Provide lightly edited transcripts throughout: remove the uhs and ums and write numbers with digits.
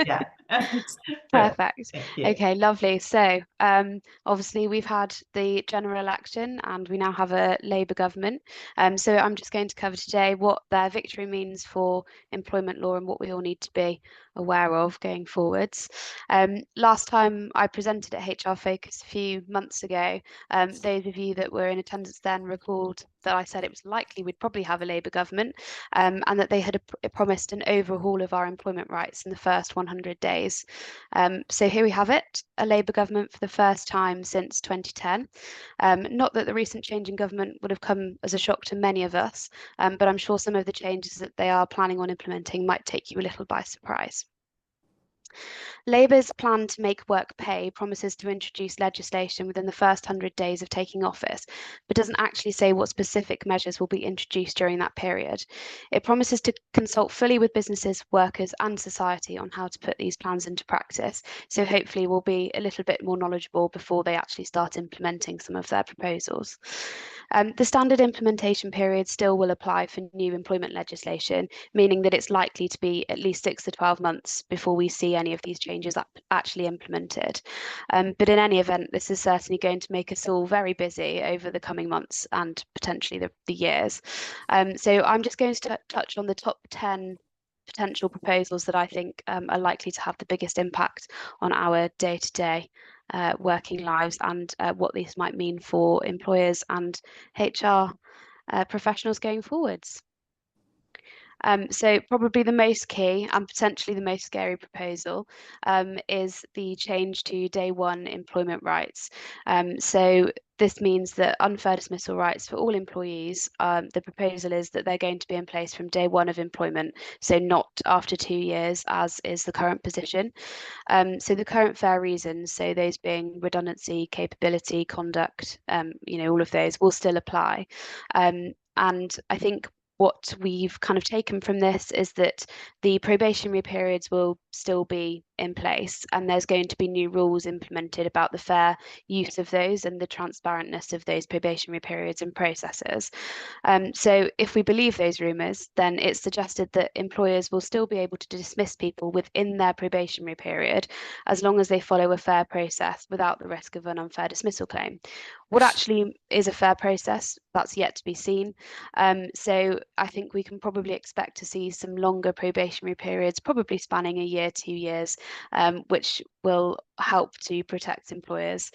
Yeah. Brilliant. Perfect. Thank you. Okay, lovely. So, obviously, we've had the general election and we now have a Labour government. So, I'm just going to cover today what their victory means for employment law and what we all need to be aware of going forwards. Last time I presented at HR Focus a few months ago, those of you that were in attendance then recalled that I said it was likely we'd probably have a Labour government, and that they had promised an overhaul of our employment rights in the first 100 days. So here we have it, a Labour government for the first time since 2010. Not that the recent change in government would have come as a shock to many of us, but I'm sure some of the changes that they are planning on implementing might take you a little by surprise. Labour's plan to make work pay promises to introduce legislation within the first 100 days of taking office, but doesn't actually say what specific measures will be introduced during that period. It promises to consult fully with businesses, workers, and society on how to put these plans into practice. So hopefully we'll be a little bit more knowledgeable before they actually start implementing some of their proposals. The standard implementation period still will apply for new employment legislation, meaning that it's likely to be at least 6 to 12 months before we see any of these changes actually implemented. But in any event, this is certainly going to make us all very busy over the coming months and potentially the years. So I'm just going to touch on the top 10 potential proposals that I think are likely to have the biggest impact on our day-to-day working lives and what these might mean for employers and HR professionals going forwards. So probably the most key and potentially the most scary proposal is the change to day one employment rights. So this means that unfair dismissal rights for all employees, the proposal is that they're going to be in place from day one of employment, so not after 2 years, as is the current position. So the current fair reasons, so those being redundancy, capability, conduct, all of those will still apply. And I think what we've kind of taken from this is that the probationary periods will still be in place, and there's going to be new rules implemented about the fair use of those and the transparentness of those probationary periods and processes. So if we believe those rumours, then it's suggested that employers will still be able to dismiss people within their probationary period as long as they follow a fair process without the risk of an unfair dismissal claim. What actually is a fair process? That's yet to be seen. So I think we can probably expect to see some longer probationary periods, probably spanning a year, 2 years, which will help to protect employers.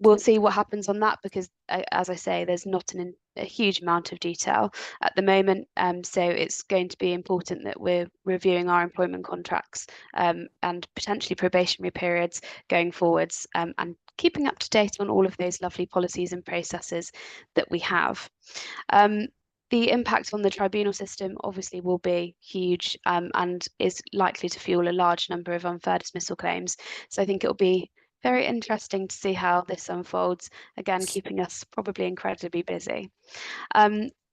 We'll see what happens on that because, as I say, there's not a huge amount of detail at the moment. So it's going to be important that we're reviewing our employment contracts and potentially probationary periods going forwards, and keeping up to date on all of those lovely policies and processes that we have. The impact on the tribunal system obviously will be huge, and is likely to fuel a large number of unfair dismissal claims. So I think it'll be very interesting to see how this unfolds, again, keeping us probably incredibly busy.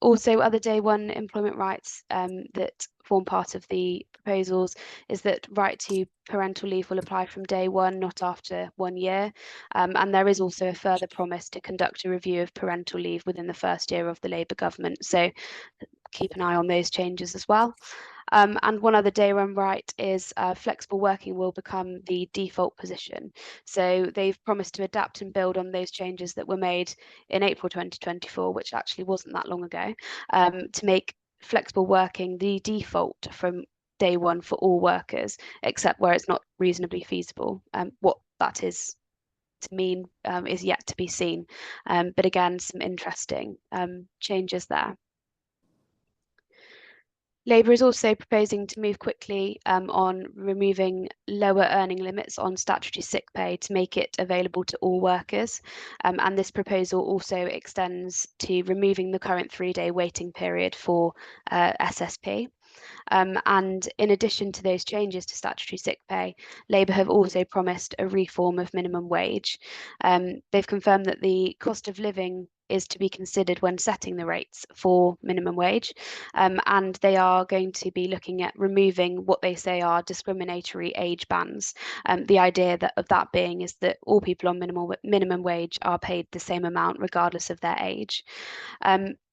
Also, other day one employment rights that form part of the proposals is that right to parental leave will apply from day one, not after 1 year. And there is also a further promise to conduct a review of parental leave within the first year of the Labour government. So keep an eye on those changes as well. And one other day one right is flexible working will become the default position. So they've promised to adapt and build on those changes that were made in April 2024, which actually wasn't that long ago, to make flexible working the default from day one for all workers, except where it's not reasonably feasible. What that is to mean is yet to be seen. But again, some interesting changes there. Labour is also proposing to move quickly on removing lower earning limits on statutory sick pay to make it available to all workers. And this proposal also extends to removing the current 3-day waiting period for SSP. And in addition to those changes to statutory sick pay, Labour have also promised a reform of minimum wage. They've confirmed that the cost of living is to be considered when setting the rates for minimum wage. And they are going to be looking at removing what they say are discriminatory age bands. The idea of that being is that all people on minimum wage are paid the same amount regardless of their age.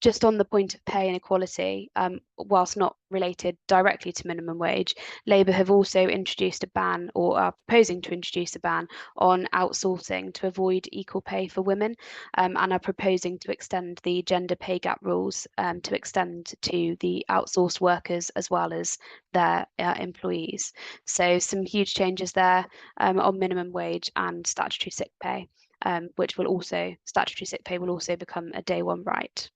just on the point of pay inequality, whilst not related directly to minimum wage, Labour have also introduced a ban, or are proposing to introduce a ban, on outsourcing to avoid equal pay for women, and are proposing to extend the gender pay gap rules to extend to the outsourced workers as well as their employees. So some huge changes there on minimum wage and statutory sick pay, which will also, statutory sick pay will also become a day one right.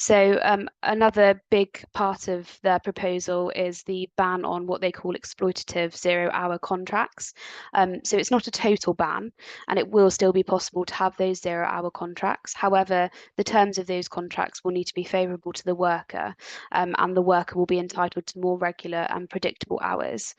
So another big part of their proposal is the ban on what they call exploitative zero-hour contracts. So it's not a total ban, and it will still be possible to have those zero-hour contracts. However, the terms of those contracts will need to be favourable to the worker, and the worker will be entitled to more regular and predictable hours.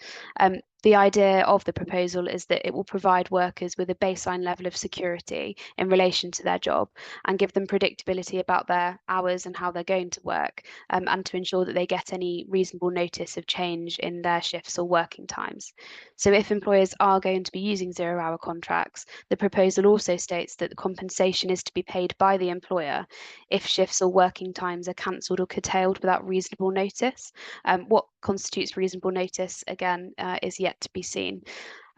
The idea of the proposal is that it will provide workers with a baseline level of security in relation to their job and give them predictability about their hours and how they're going to work, and to ensure that they get any reasonable notice of change in their shifts or working times. So if employers are going to be using zero-hour contracts, the proposal also states that the compensation is to be paid by the employer if shifts or working times are cancelled or curtailed without reasonable notice. What constitutes reasonable notice, again, is yet to be seen.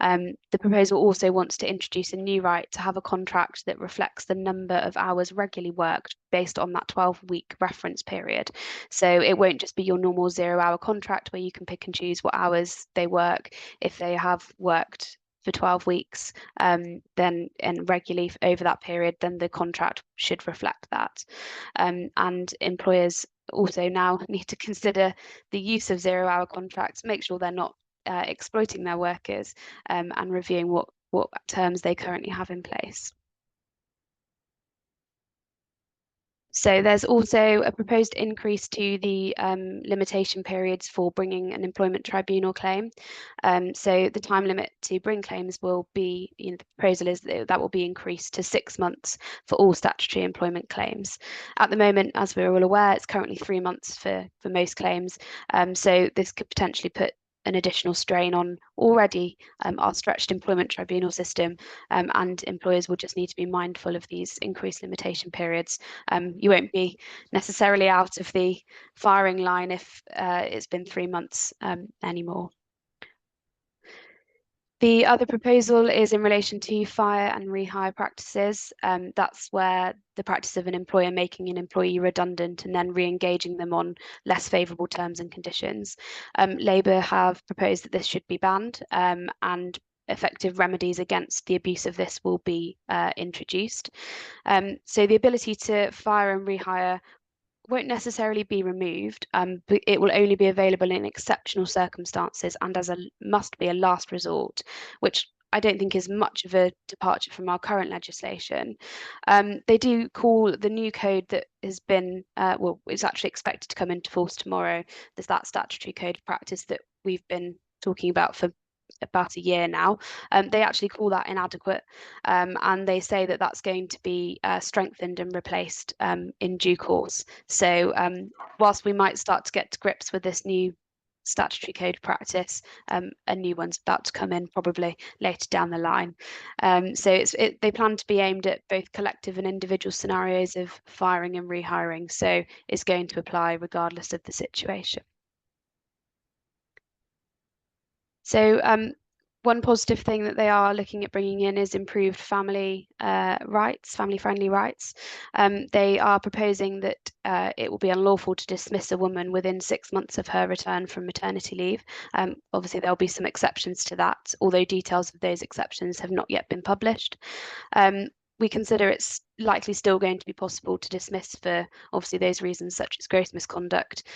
The proposal also wants to introduce a new right to have a contract that reflects the number of hours regularly worked based on that 12-week reference period. So it won't just be your normal zero-hour contract where you can pick and choose what hours they work. If they have worked for 12 weeks, then and regularly over that period, then the contract should reflect that. And employers also now need to consider the use of zero-hour contracts, make sure they're not exploiting their workers, and reviewing what terms they currently have in place. So there's also a proposed increase to the limitation periods for bringing an employment tribunal claim. So the time limit to bring claims will be, the proposal is that will be increased to 6 months for all statutory employment claims. At the moment, as we're all aware, it's currently 3 months for most claims. So this could potentially put an additional strain on already our stretched employment tribunal system, and employers will just need to be mindful of these increased limitation periods. You won't be necessarily out of the firing line if it's been 3 months anymore. The other proposal is in relation to fire and rehire practices. That's where the practice of an employer making an employee redundant and then re-engaging them on less favourable terms and conditions. Labour have proposed that this should be banned, and effective remedies against the abuse of this will be introduced. So the ability to fire and rehire won't necessarily be removed, but it will only be available in exceptional circumstances and as a must be a last resort, which I don't think is much of a departure from our current legislation. They do call the new code that has been, well, it's actually expected to come into force tomorrow. There's that statutory code of practice that we've been talking about for about a year now. They actually call that inadequate, and they say that that's going to be strengthened and replaced in due course. So whilst we might start to get to grips with this new statutory code of practice, a new one's about to come in probably later down the line. So they plan to be aimed at both collective and individual scenarios of firing and rehiring, so it's going to apply regardless of the situation. So one positive thing that they are looking at bringing in is improved family rights, family-friendly rights. They are proposing that it will be unlawful to dismiss a woman within 6 months of her return from maternity leave. Obviously, there'll be some exceptions to that, although details of those exceptions have not yet been published. We consider it's likely still going to be possible to dismiss for obviously those reasons such as gross misconduct.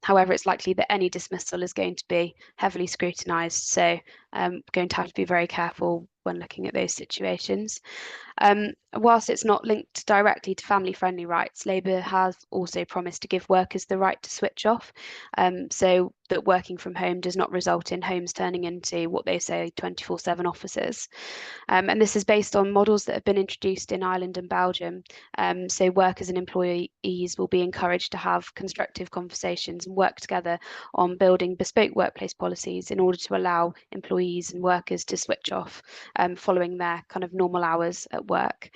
However, it's likely that any dismissal is going to be heavily scrutinised, so we're going to have to be very careful when looking at those situations. Whilst it's not linked directly to family-friendly rights, Labour has also promised to give workers the right to switch off, so that working from home does not result in homes turning into what they say 24/7 offices. And this is based on models that have been introduced in Ireland and Belgium. So workers and employees will be encouraged to have constructive conversations and work together on building bespoke workplace policies in order to allow employees employees and workers to switch off following their kind of normal hours at work.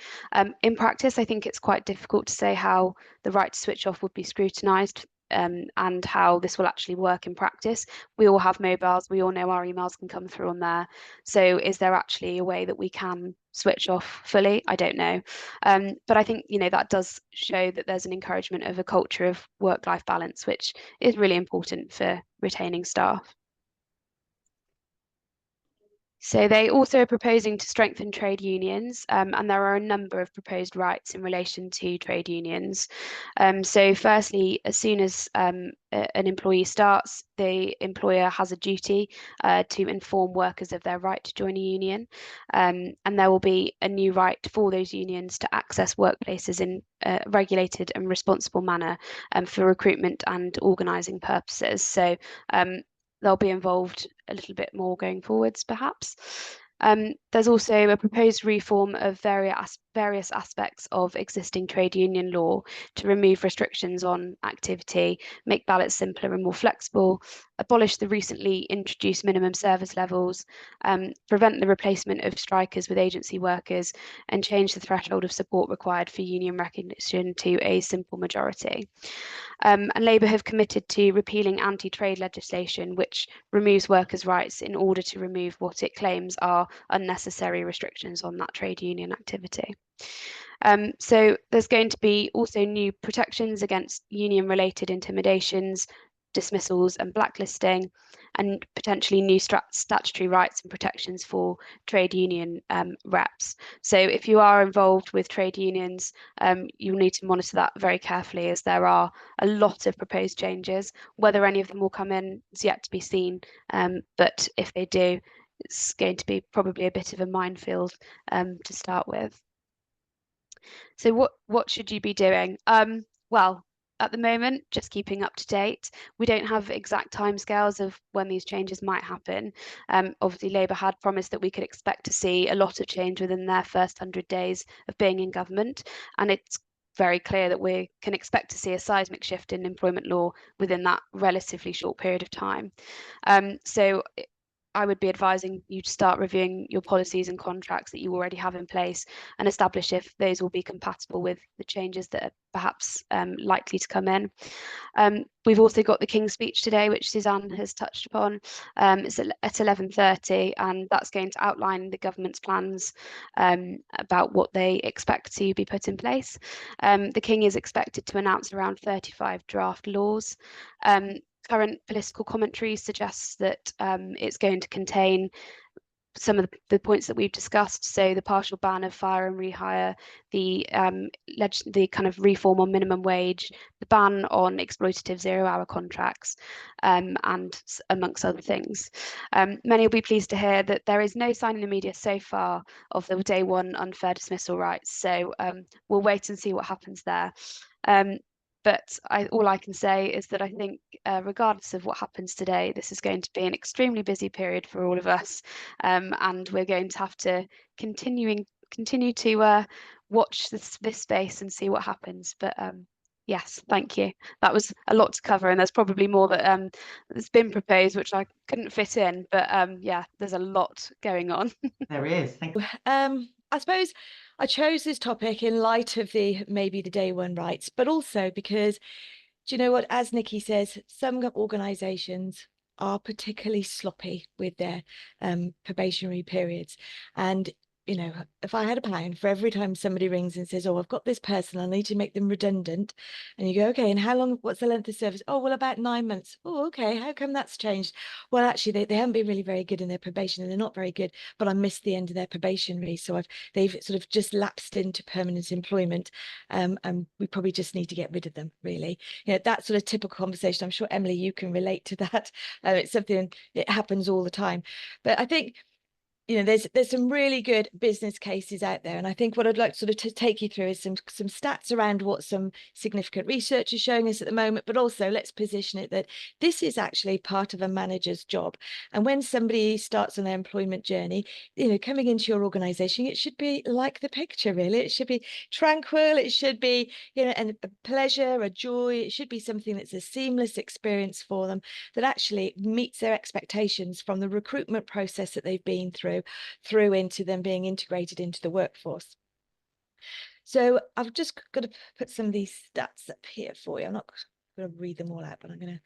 In practice, I think it's quite difficult to say how the right to switch off would be scrutinised and how this will actually work in practice. We all have mobiles, we all know our emails can come through on there. So is there actually a way that we can switch off fully? I don't know. But I think, that does show that there's an encouragement of a culture of work-life balance, which is really important for retaining staff. So they also are proposing to strengthen trade unions, and there are a number of proposed rights in relation to trade unions. So firstly, as soon as an employee starts, the employer has a duty to inform workers of their right to join a union, and there will be a new right for those unions to access workplaces in a regulated and responsible manner for recruitment and organising purposes. So they'll be involved a little bit more going forwards, perhaps. There's also a proposed reform of various aspects of existing trade union law to remove restrictions on activity, make ballots simpler and more flexible, abolish the recently introduced minimum service levels, prevent the replacement of strikers with agency workers, and change the threshold of support required for union recognition to a simple majority. And Labour have committed to repealing anti-trade legislation, which removes workers' rights in order to remove what it claims are unnecessary restrictions on that trade union activity. So there's going to be also new protections against union-related intimidations, dismissals and blacklisting, and potentially new statutory rights and protections for trade union reps. So if you are involved with trade unions, you'll need to monitor that very carefully, as there are a lot of proposed changes. Whether any of them will come in is yet to be seen, but if they do, it's going to be probably a bit of a minefield to start with. So what should you be doing? Well, at the moment, just keeping up to date. We don't have exact timescales of when these changes might happen. Obviously, Labour had promised that we could expect to see a lot of change within their first 100 days of being in government, and it's very clear that we can expect to see a seismic shift in employment law within that relatively short period of time. So I would be advising you to start reviewing your policies and contracts that you already have in place and establish if those will be compatible with the changes that are perhaps likely to come in. We've also got the King's speech today, which Suzanne has touched upon. It's at 11:30, and that's going to outline the government's plans about what they expect to be put in place. The King is expected to announce around 35 draft laws. Current political commentary suggests that it's going to contain some of the points that we've discussed. So the partial ban of fire and rehire, the kind of reform on minimum wage, the ban on exploitative zero-hour contracts, and amongst other things. Many will be pleased to hear that there is no sign in the media so far of the day one unfair dismissal rights. So we'll wait and see what happens there. But all I can say is that I think, regardless of what happens today, this is going to be an extremely busy period for all of us, and we're going to have to continue to watch this space and see what happens. But yes, thank you. That was a lot to cover, and there's probably more that that's been proposed, which I couldn't fit in. But yeah, there's a lot going on. There is. Thank you. I suppose I chose this topic in light of maybe the day one rights, but also because, do you know what, as Nikki says, some organisations are particularly sloppy with their probationary periods. And if I had £1 for every time somebody rings and says, oh, I've got this person, I need to make them redundant, and you go, okay, and how long, what's the length of service? Oh, well, about 9 months. Oh, okay, how come that's changed? Well, actually, they haven't been really very good in their probation, and they're not very good, but I missed the end of their probationary, so they've sort of just lapsed into permanent employment, and we probably just need to get rid of them, really. That sort of typical conversation. I'm sure, Emily, you can relate to that. It's something, it happens all the time. But I think you know, there's some really good business cases out there. And I think what I'd like sort of to take you through is some stats around what some significant research is showing us at the moment, but also let's position it that this is actually part of a manager's job. And when somebody starts on their employment journey, you know, coming into your organization, it should be like the picture, really. It should be tranquil. It should be, you know, a pleasure, a joy. It should be something that's a seamless experience for them that actually meets their expectations from the recruitment process that they've been through into them being integrated into the workforce. So I've just got to put some of these stats up here for you. I'm not going to read them all out, but I'm going to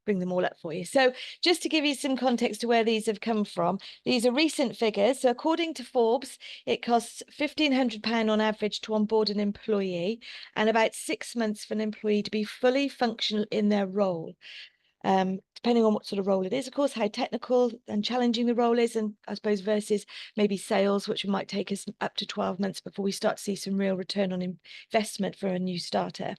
bring them all up for you. So just to give you some context to where these have come from, these are recent figures. So according to Forbes, it costs £1,500 on average to onboard an employee and about 6 months for an employee to be fully functional in their role. Depending on what sort of role it is, of course, how technical and challenging the role is, and I suppose versus maybe sales, which might take us up to 12 months before we start to see some real return on investment for a new starter.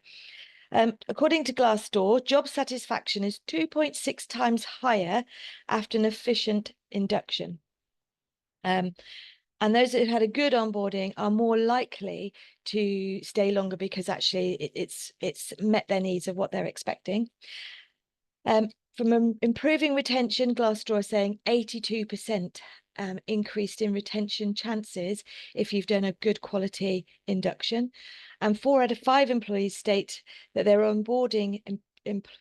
According to Glassdoor, job satisfaction is 2.6 times higher after an efficient induction. And those that have had a good onboarding are more likely to stay longer because actually it's met their needs of what they're expecting. From improving retention, Glassdoor is saying 82% increased in retention chances if you've done a good quality induction. And 4 out of 5 employees state that their onboarding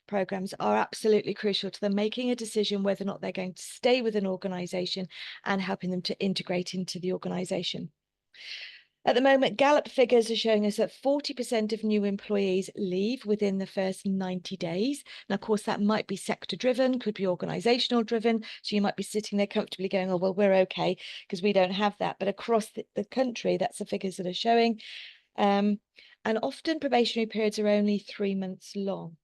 programs are absolutely crucial to them making a decision whether or not they're going to stay with an organization and helping them to integrate into the organization. At the moment, Gallup figures are showing us that 40% of new employees leave within the first 90 days. And of course, that might be sector driven, could be organizational driven. So you might be sitting there comfortably going, oh, well, we're okay because we don't have that. But across the country, that's the figures that are showing. And often probationary periods are only 3 months long.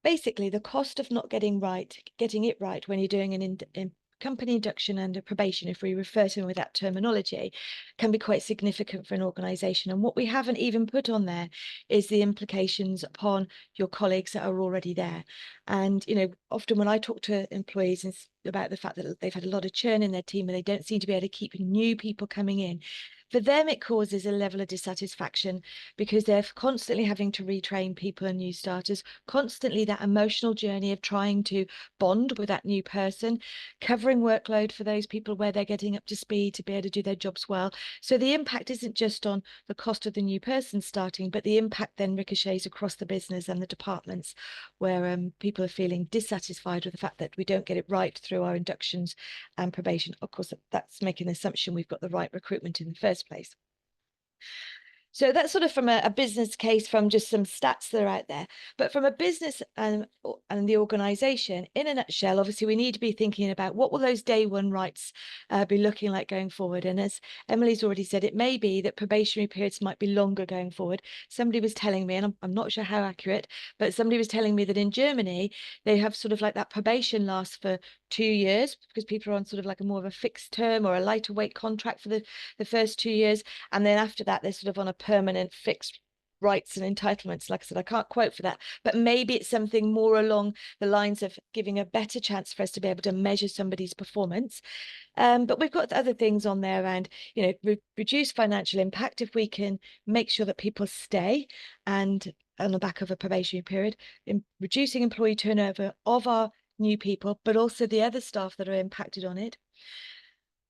Basically, the cost of not getting it right when you're doing an company induction and a probation, if we refer to them with that terminology, can be quite significant for an organization. And what we haven't even put on there is the implications upon your colleagues that are already there. And, you know, often when I talk to employees about the fact that they've had a lot of churn in their team and they don't seem to be able to keep new people coming in, for them, it causes a level of dissatisfaction because they're constantly having to retrain people and new starters, constantly that emotional journey of trying to bond with that new person, covering workload for those people where they're getting up to speed to be able to do their jobs well. So the impact isn't just on the cost of the new person starting, but the impact then ricochets across the business and the departments where people are feeling dissatisfied with the fact that we don't get it right through our inductions and probation. Of course, that's making the assumption we've got the right recruitment in the first place. So that's sort of from a business case from just some stats that are out there. But from a business and the organization, in a nutshell, obviously, we need to be thinking about what will those day one rights be looking like going forward. And as Emily's already said, it may be that probationary periods might be longer going forward. Somebody was telling me, and I'm not sure how accurate, but somebody was telling me that in Germany, they have sort of like that probation lasts for 2 years because people are on sort of like a more of a fixed term or a lighter weight contract for the first 2 years. And then after that, they're sort of on a permanent fixed rights and entitlements. Like I said, I can't quote for that, but maybe it's something more along the lines of giving a better chance for us to be able to measure somebody's performance. But we've got other things on there around, you know, reduce financial impact if we can make sure that people stay and on the back of a probationary period, in reducing employee turnover of our new people, but also the other staff that are impacted on it.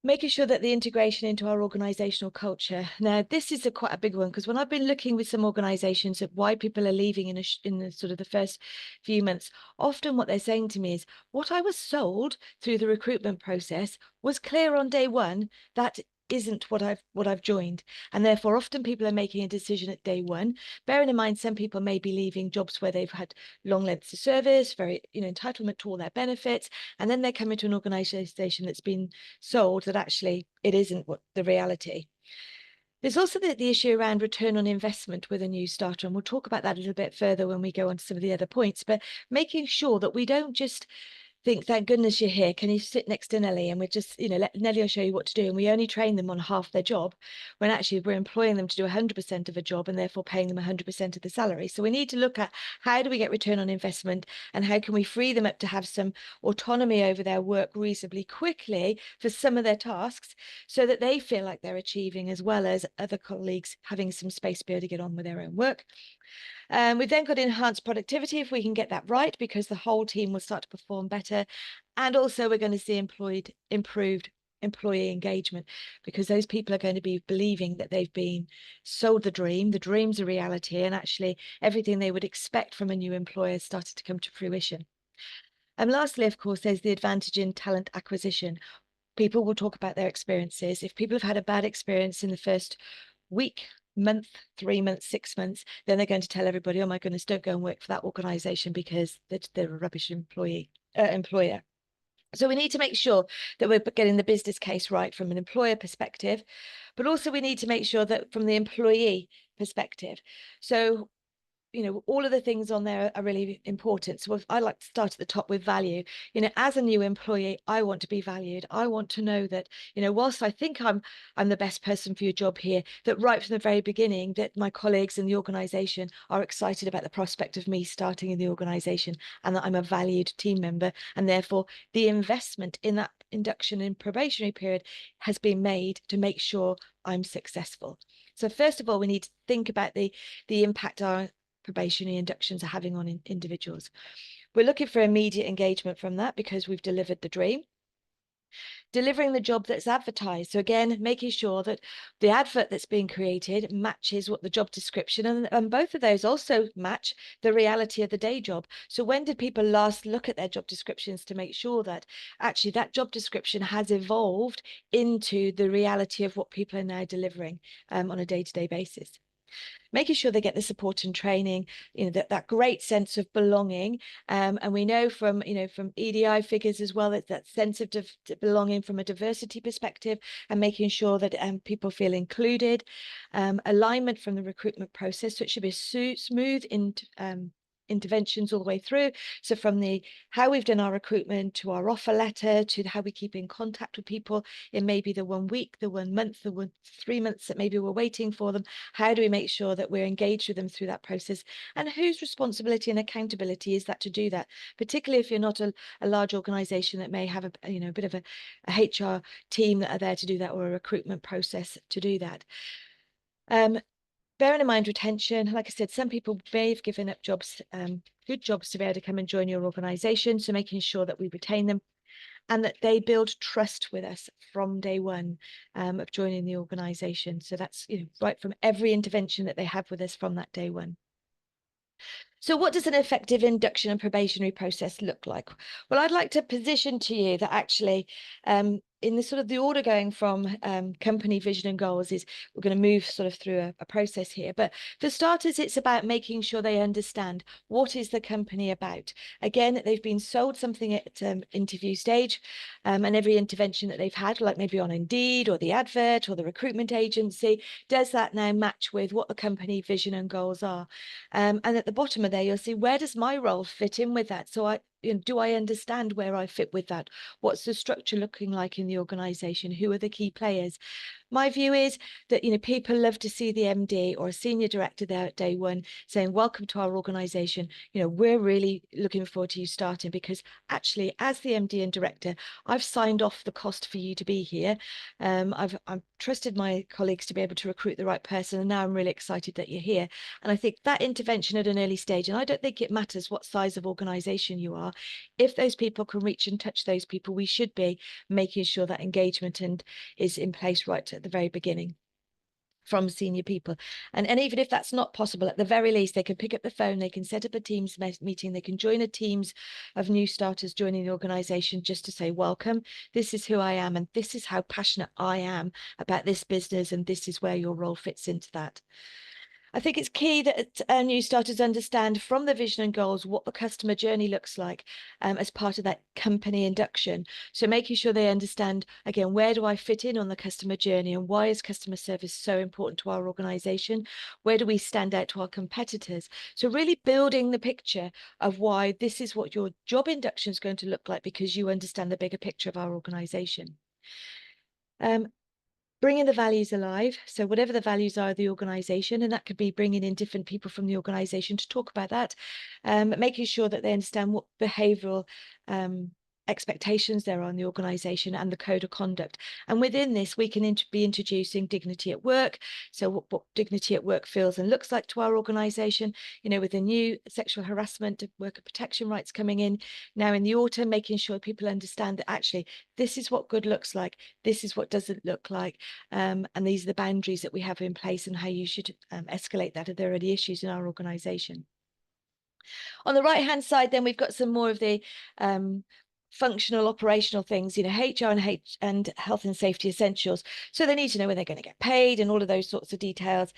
Making sure that the integration into our organizational culture. Now, this is quite a big one because when I've been looking with some organizations at why people are leaving in the sort of the first few months, often what they're saying to me is, what I was sold through the recruitment process was clear on day one that isn't what I've joined, and therefore often people are making a decision at day one, bearing in mind some people may be leaving jobs where they've had long lengths of service, very, you know, entitlement to all their benefits, and then they come into an organization that's been sold that actually it isn't what the reality. There's also the issue around return on investment with a new starter, and we'll talk about that a little bit further when we go on to some of the other points, but making sure that we don't just think, thank goodness you're here. Can you sit next to Nellie? And we're just, let Nellie will show you what to do. And we only train them on half their job, when actually we're employing them to do 100% of a job and therefore paying them 100% of the salary. So we need to look at how do we get return on investment, and how can we free them up to have some autonomy over their work reasonably quickly for some of their tasks, so that they feel like they're achieving, as well as other colleagues having some space to be able to get on with their own work. We've then got enhanced productivity if we can get that right, because the whole team will start to perform better. And also we're going to see improved employee engagement, because those people are going to be believing that they've been sold the dream's a reality, and actually everything they would expect from a new employer has started to come to fruition. And lastly, of course, there's the advantage in talent acquisition. People will talk about their experiences. If people have had a bad experience in the first week, month, 3 months, 6 months, then they're going to tell everybody, oh my goodness, don't go and work for that organization because they're a rubbish employer. So we need to make sure that we're getting the business case right from an employer perspective, but also we need to make sure that from the employee perspective. So all of the things on there are really important. So I like to start at the top with value. As a new employee, I want to be valued. I want to know that, whilst I think I'm the best person for your job here, that right from the very beginning, that my colleagues in the organization are excited about the prospect of me starting in the organization, and that I'm a valued team member. And therefore, the investment in that induction and probationary period has been made to make sure I'm successful. So first of all, we need to think about the impact our probationary inductions are having on individuals. We're looking for immediate engagement from that, because we've delivered the dream. Delivering the job that's advertised. So again, making sure that the advert that's being created matches what the job description, and both of those also match the reality of the day job. So when did people last look at their job descriptions to make sure that actually that job description has evolved into the reality of what people are now delivering on a day-to-day basis? Making sure they get the support and training, that great sense of belonging. And we know from EDI figures as well, that sense of belonging from a diversity perspective, and making sure that people feel included. Alignment from the recruitment process, so it should be smooth interventions all the way through. So from how we've done our recruitment to our offer letter, to how we keep in contact with people in maybe the 1 week, the 1 month, the 3 months that maybe we're waiting for them. How do we make sure that we're engaged with them through that process? And whose responsibility and accountability is that to do that? Particularly if you're not a large organization that may have a bit of a HR team that are there to do that, or a recruitment process to do that. Bearing in mind retention, like I said, some people may have given up jobs, good jobs, to be able to come and join your organization. So making sure that we retain them, and that they build trust with us from day one of joining the organization. So that's right from every intervention that they have with us from that day one. So what does an effective induction and probationary process look like? Well, I'd like to position to you that actually in the sort of the order going from company vision and goals is, we're going to move sort of through a process here. But for starters, it's about making sure they understand what is the company about. Again, they've been sold something at interview stage, and every intervention that they've had, like maybe on Indeed or the advert or the recruitment agency, does that now match with what the company vision and goals are? And at the bottom of there, you'll see, where does my role fit in with that? So do I understand where I fit with that? What's the structure looking like in the organization? Who are the key players? My view is that people love to see the MD or a senior director there at day one saying, welcome to our organization. We're really looking forward to you starting, because actually, as the MD and director, I've signed off the cost for you to be here. I've trusted my colleagues to be able to recruit the right person, and now I'm really excited that you're here. And I think that intervention at an early stage, and I don't think it matters what size of organization you are, if those people can reach and touch those people, we should be making sure that engagement is in place right at the very beginning from senior people. And even if that's not possible, at the very least, they can pick up the phone, they can set up a Teams meeting, they can join a Teams of new starters joining the organization, just to say, welcome, this is who I am, and this is how passionate I am about this business, and this is where your role fits into that. I think it's key that new starters understand from the vision and goals what the customer journey looks like as part of that company induction. So making sure they understand, again, where do I fit in on the customer journey and why is customer service so important to our organisation? Where do we stand out to our competitors? So really building the picture of why this is what your job induction is going to look like because you understand the bigger picture of our organisation. Bringing the values alive. So whatever the values are of the organisation, and that could be bringing in different people from the organisation to talk about that, making sure that they understand what behavioural expectations there are on the organisation and the code of conduct. And within this, we can be introducing dignity at work. So what dignity at work feels and looks like to our organisation, you know, with the new sexual harassment, worker protection rights coming in now in the autumn, making sure people understand that actually this is what good looks like, this is what doesn't look like, and these are the boundaries that we have in place and how you should escalate that if there are any issues in our organisation. On the right hand side, then we've got some more of the functional operational things, you know, HR and health and safety essentials. So they need to know when they're going to get paid and all of those sorts of details,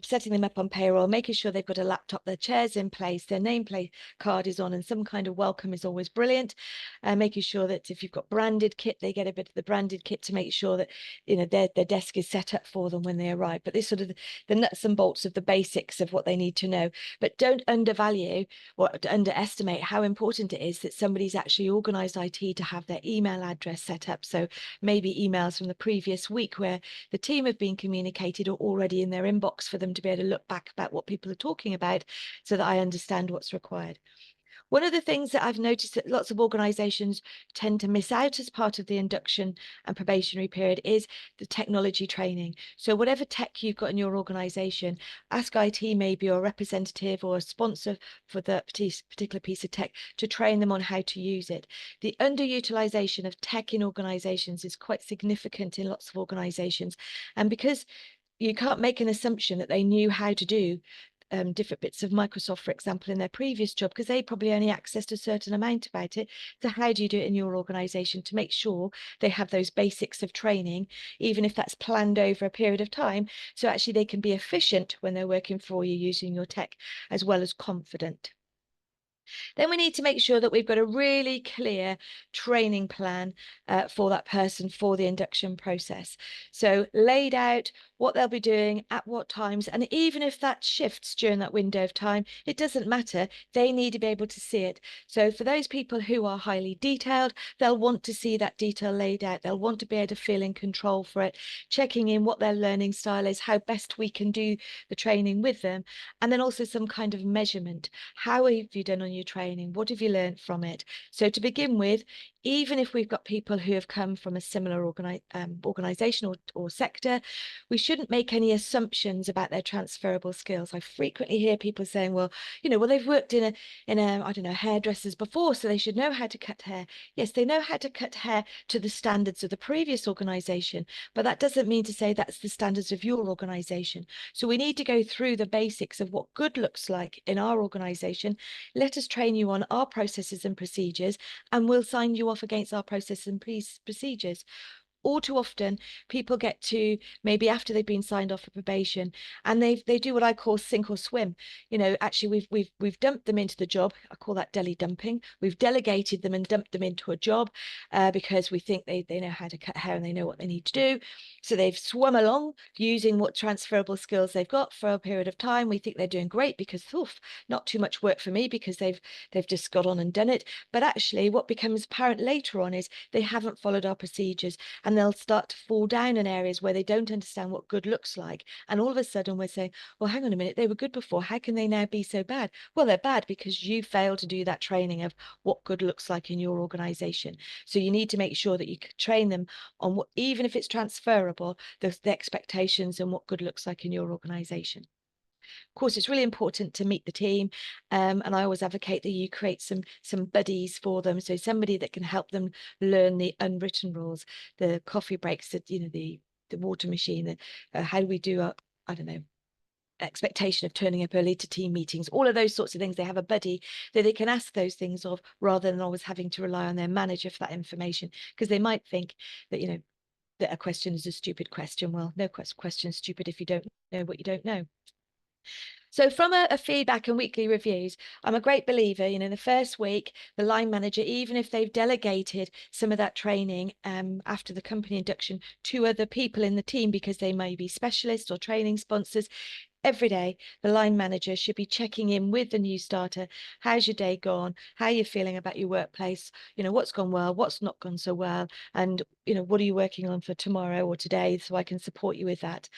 setting them up on payroll, making sure they've got a laptop, their chairs in place, their nameplate card is on, and some kind of welcome is always brilliant. Making sure that if you've got branded kit, they get a bit of the branded kit to make sure that, you know, their desk is set up for them when they arrive. But this sort of the nuts and bolts of the basics of what they need to know. But don't undervalue or underestimate how important it is that somebody's actually organised IT to have their email address set up. So maybe emails from the previous week where the team have been communicated or already in their inbox for them to be able to look back about what people are talking about so that I understand what's required. One of the things that I've noticed that lots of organisations tend to miss out as part of the induction and probationary period is the technology training. So whatever tech you've got in your organisation, ask IT maybe or a representative or a sponsor for the particular piece of tech to train them on how to use it. The underutilisation of tech in organisations is quite significant in lots of organisations. And because you can't make an assumption that they knew how to do different bits of Microsoft, for example, in their previous job, because they probably only accessed a certain amount about it. So how do you do it in your organisation to make sure they have those basics of training, even if that's planned over a period of time, so actually they can be efficient when they're working for you using your tech, as well as confident. Then we need to make sure that we've got a really clear training plan for that person for the induction process. So laid out what they'll be doing at what times, and even if that shifts during that window of time, it doesn't matter. They need to be able to see it. So for those people who are highly detailed, they'll want to see that detail laid out. They'll want to be able to feel in control for it, checking in what their learning style is, how best we can do the training with them, and then also some kind of measurement. How have you done on your training? What have you learned from it? So to begin with, even if we've got people who have come from a similar organisation or sector, we shouldn't make any assumptions about their transferable skills. I frequently hear people saying, well, you know, well, they've worked in a I don't know, hairdressers before, so they should know how to cut hair. Yes, they know how to cut hair to the standards of the previous organisation, but that doesn't mean to say that's the standards of your organisation. So we need to go through the basics of what good looks like in our organisation. Let us train you on our processes and procedures, and we'll sign you off against our processes and procedures. All too often, people get to maybe after they've been signed off for probation, and they do what I call sink or swim. You know, actually, we've dumped them into the job. I call that deli dumping. We've delegated them and dumped them into a job because we think they know how to cut hair and they know what they need to do. So they've swum along using what transferable skills they've got for a period of time. We think they're doing great because, oof, not too much work for me because they've just got on and done it. But actually, what becomes apparent later on is they haven't followed our procedures, and they'll start to fall down in areas where they don't understand what good looks like. And all of a sudden we're saying, well, hang on a minute, they were good before. How can they now be so bad? Well, they're bad because you failed to do that training of what good looks like in your organisation. So you need to make sure that you train them on what, even if it's transferable, the expectations and what good looks like in your organisation. Of course, it's really important to meet the team, and I always advocate that you create some buddies for them, so somebody that can help them learn the unwritten rules, the coffee breaks, the water machine, how do we do I don't know, expectation of turning up early to team meetings, all of those sorts of things. They have a buddy that they can ask those things of, rather than always having to rely on their manager for that information, because they might think that, you know, that a question is a stupid question. Well, no question's stupid if you don't know what you don't know. So from a feedback and weekly reviews, I'm a great believer, in the first week, the line manager, even if they've delegated some of that training after the company induction to other people in the team because they may be specialists or training sponsors, every day, the line manager should be checking in with the new starter. How's your day gone? How are you feeling about your workplace? What's gone well? What's not gone so well? And, what are you working on for tomorrow or today so I can support you with that?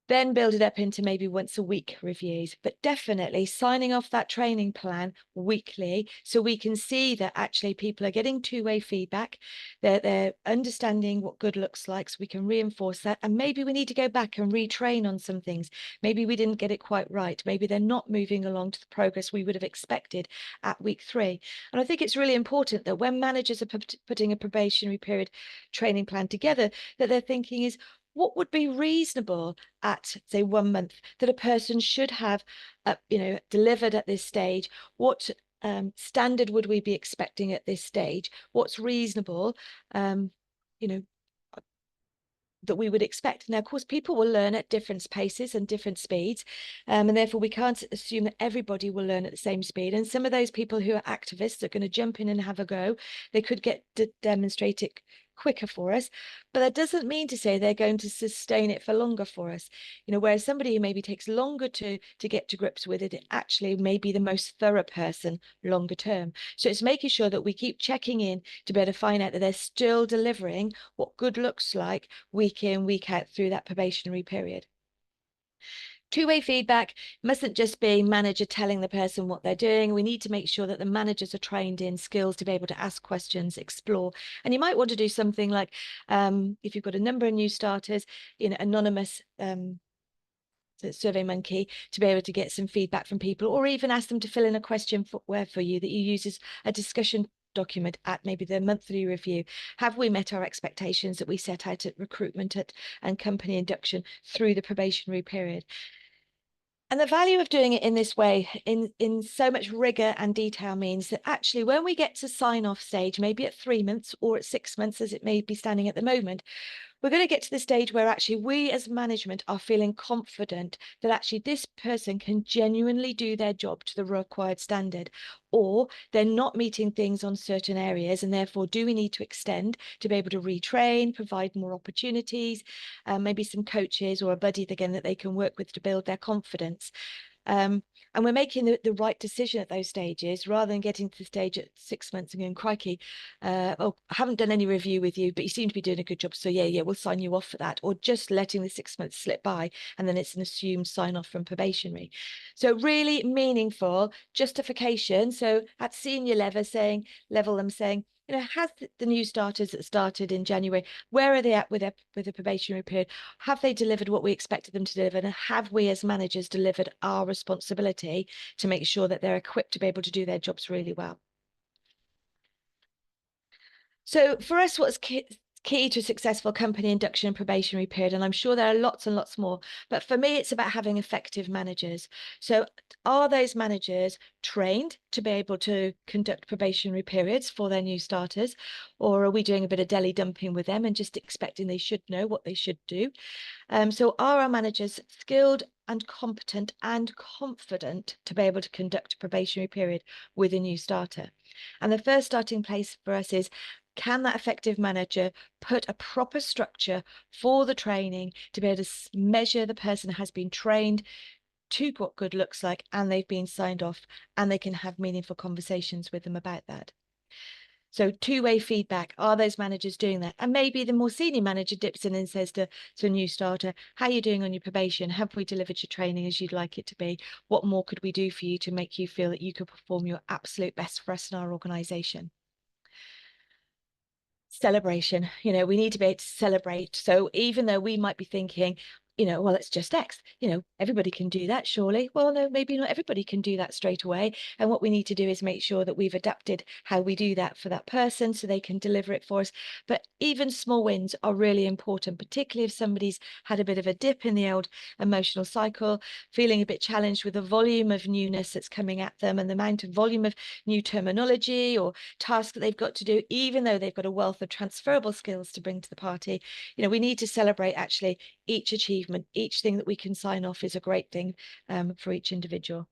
Then build it up into maybe once a week reviews, but definitely signing off that training plan weekly so we can see that actually people are getting two-way feedback, they're understanding what good looks like, so we can reinforce that. And maybe we need to go back and retrain on some things. Maybe we didn't get it quite right. Maybe they're not moving along to the progress we would have expected at week 3. And I think it's really important that when managers are putting a probationary period training plan together, that they're thinking is, what would be reasonable at, say, 1 month that a person should have, delivered at this stage? What standard would we be expecting at this stage? What's reasonable, that we would expect? Now, of course, people will learn at different paces and different speeds, and therefore we can't assume that everybody will learn at the same speed. And some of those people who are activists are going to jump in and have a go. They could get to demonstrate it quicker for us, but that doesn't mean to say they're going to sustain it for longer for us. Whereas somebody who maybe takes longer to get to grips with it actually may be the most thorough person longer term. So it's making sure that we keep checking in to be able to find out that they're still delivering what good looks like week in, week out through that probationary period. Two-way feedback mustn't just be manager telling the person what they're doing. We need to make sure that the managers are trained in skills to be able to ask questions, explore. And you might want to do something like, if you've got a number of new starters, anonymous Survey Monkey, to be able to get some feedback from people, or even ask them to fill in a question for you that you use as a discussion document at maybe the monthly review. Have we met our expectations that we set out at recruitment and company induction through the probationary period? And the value of doing it in this way, in so much rigor and detail, means that actually when we get to sign off stage, maybe at 3 months or at 6 months, as it may be standing at the moment, we're going to get to the stage where actually we as management are feeling confident that actually this person can genuinely do their job to the required standard, or they're not meeting things on certain areas, and therefore do we need to extend to be able to retrain, provide more opportunities, maybe some coaches or a buddy again that they can work with to build their confidence. And we're making the right decision at those stages, rather than getting to the stage at 6 months and going, crikey, oh, I haven't done any review with you, but you seem to be doing a good job, so yeah, we'll sign you off for that. Or just letting the 6 months slip by, and then it's an assumed sign off from probationary. So really meaningful justification. So at senior level, saying, has the new starters that started in January, where are they at with the probationary period? Have they delivered what we expected them to deliver? And have we as managers delivered our responsibility to make sure that they're equipped to be able to do their jobs really well? So for us, what's key to a successful company induction and probationary period, and I'm sure there are lots and lots more, but for me, it's about having effective managers. So are those managers trained to be able to conduct probationary periods for their new starters, or are we doing a bit of deli dumping with them and just expecting they should know what they should do? So are our managers skilled and competent and confident to be able to conduct a probationary period with a new starter? And the first starting place for us is, can that effective manager put a proper structure for the training to be able to measure the person has been trained to what good looks like, and they've been signed off, and they can have meaningful conversations with them about that? So two-way feedback, are those managers doing that? And maybe the more senior manager dips in and says to a new starter, how are you doing on your probation? Have we delivered your training as you'd like it to be? What more could we do for you to make you feel that you could perform your absolute best for us in our organisation? Celebration, we need to be able to celebrate. So even though we might be thinking, well, it's just X, everybody can do that, surely. Well, no, maybe not everybody can do that straight away. And what we need to do is make sure that we've adapted how we do that for that person so they can deliver it for us. But even small wins are really important, particularly if somebody's had a bit of a dip in the old emotional cycle, feeling a bit challenged with the volume of newness that's coming at them and the amount of volume of new terminology or tasks that they've got to do, even though they've got a wealth of transferable skills to bring to the party. We need to celebrate actually each achievement achievement. Each thing that we can sign off is a great thing for each individual.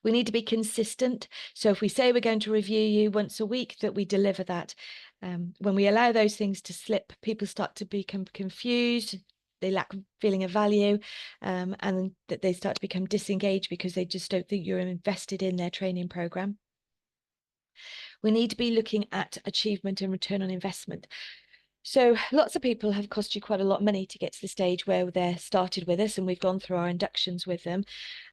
We need to be consistent. So if we say we're going to review you once a week, that we deliver that. When we allow those things to slip, people start to become confused. They lack feeling of value, and that they start to become disengaged because they just don't think you're invested in their training program. We need to be looking at achievement and return on investment. So lots of people have cost you quite a lot of money to get to the stage where they're started with us, and we've gone through our inductions with them.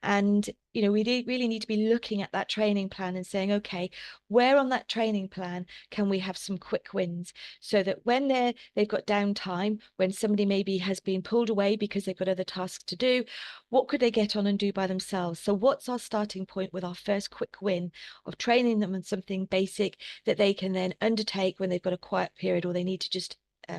And, you know, we really need to be looking at that training plan and saying, okay, where on that training plan can we have some quick wins, so that when they've got downtime, when somebody maybe has been pulled away because they've got other tasks to do, what could they get on and do by themselves? So what's our starting point with our first quick win of training them on something basic that they can then undertake when they've got a quiet period, or they need to just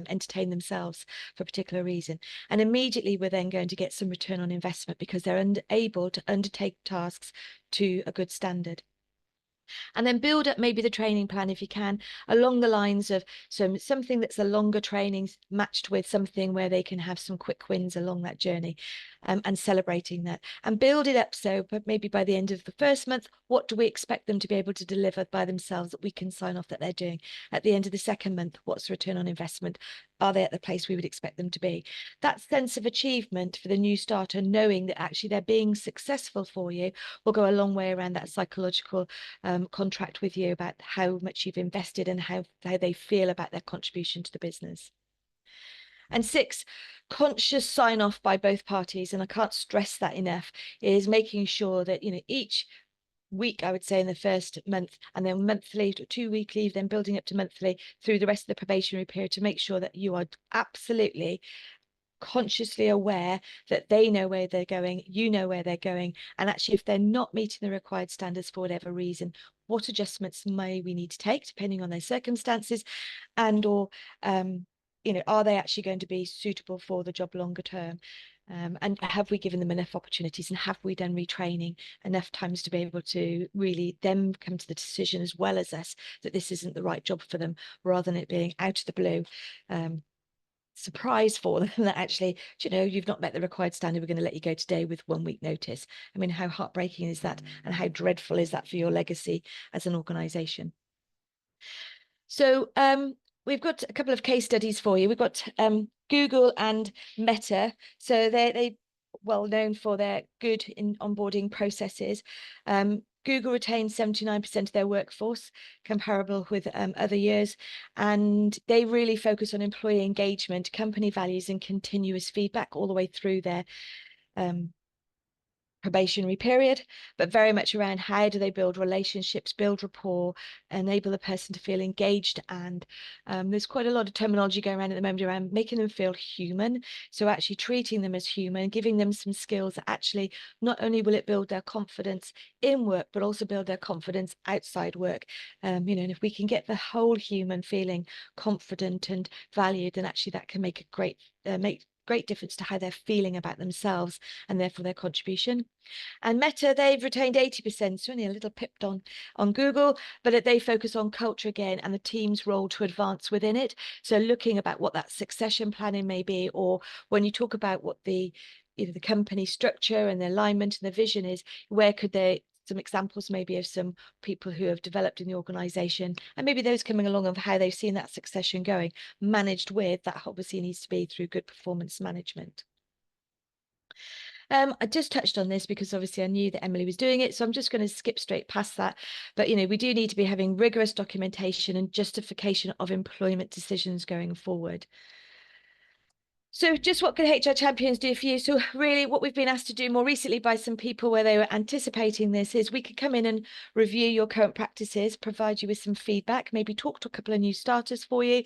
entertain themselves for a particular reason. And immediately we're then going to get some return on investment because they're able to undertake tasks to a good standard. And then build up maybe the training plan, if you can, along the lines of something that's a longer training matched with something where they can have some quick wins along that journey, and celebrating that, and build it up. So but maybe by the end of the first month, what do we expect them to be able to deliver by themselves that we can sign off that they're doing? At the end of the second month, what's the return on investment? Are they at the place we would expect them to be? That sense of achievement for the new starter, knowing that actually they're being successful for you, will go a long way around that psychological contract with you about how much you've invested and how they feel about their contribution to the business. And 6, conscious sign off by both parties, and I can't stress that enough, is making sure that, you know, each week, I would say in the first month, and then monthly, 2 week leave, then building up to monthly through the rest of the probationary period, to make sure that you are absolutely consciously aware that they know where they're going, you know where they're going, and actually if they're not meeting the required standards for whatever reason, what adjustments may we need to take depending on their circumstances, and or you know, are they actually going to be suitable for the job longer term? And have we given them enough opportunities, and have we done retraining enough times to be able to really them come to the decision, as well as us, that this isn't the right job for them, rather than it being out of the blue surprise for them that actually, you know, you've not met the required standard, we're going to let you go today with 1 week notice. I mean, how heartbreaking is that, and how dreadful is that for your legacy as an organization? So we've got a couple of case studies for you. We've got Google and Meta. So they well known for their good in onboarding processes. Google retains 79% of their workforce, comparable with other years, and they really focus on employee engagement, company values, and continuous feedback all the way through their probationary period, but very much around how do they build relationships, build rapport, enable the person to feel engaged. And there's quite a lot of terminology going around at the moment around making them feel human. So actually treating them as human, giving them some skills that actually not only will it build their confidence in work, but also build their confidence outside work. You know, and if we can get the whole human feeling confident and valued, then actually that can make a great difference to how they're feeling about themselves and therefore their contribution. And Meta, they've retained 80%, so only a little pipped on Google, but they focus on culture again and the team's role to advance within it. So looking about what that succession planning may be, or when you talk about what the company structure and the alignment and the vision is, where could they, some examples maybe of some people who have developed in the organization, and maybe those coming along of how they've seen that succession going, managed with that obviously needs to be through good performance management. I just touched on this because obviously I knew that Emily was doing it, so I'm just going to skip straight past that. But, you know, we do need to be having rigorous documentation and justification of employment decisions going forward. So just what can HR Champions do for you? So really what we've been asked to do more recently by some people where they were anticipating this is we could come in and review your current practices, provide you with some feedback, maybe talk to a couple of new starters for you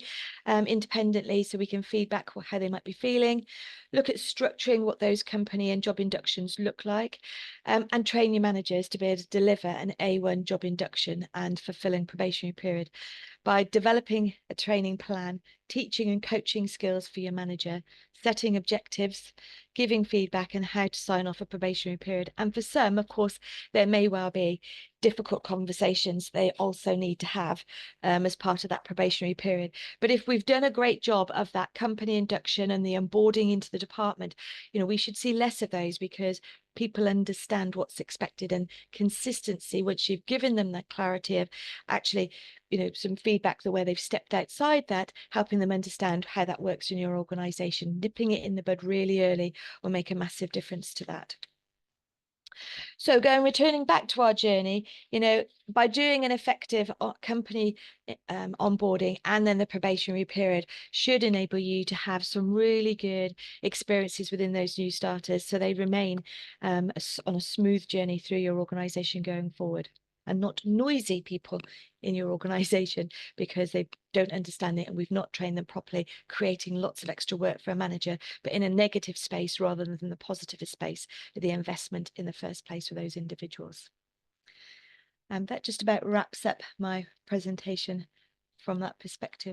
independently, so we can feedback how they might be feeling, look at structuring what those company and job inductions look like, and train your managers to be able to deliver an A1 job induction and fulfilling probationary period by developing a training plan, teaching and coaching skills for your manager, setting objectives, giving feedback and how to sign off a probationary period. And for some, of course, there may well be difficult conversations they also need to have as part of that probationary period. But if we've done a great job of that company induction and the onboarding into the department, you know, we should see less of those, because people understand what's expected, and consistency, once you've given them that clarity of actually, you know, some feedback the way they've stepped outside that, helping them understand how that works in your organization, nipping it in the bud really early will make a massive difference to that. So returning back to our journey, you know, by doing an effective company onboarding and then the probationary period should enable you to have some really good experiences within those new starters, so they remain on a smooth journey through your organization going forward, and not noisy people in your organization because they don't understand it and we've not trained them properly, creating lots of extra work for a manager, but in a negative space rather than the positive space for the investment in the first place for those individuals. And that just about wraps up my presentation from that perspective.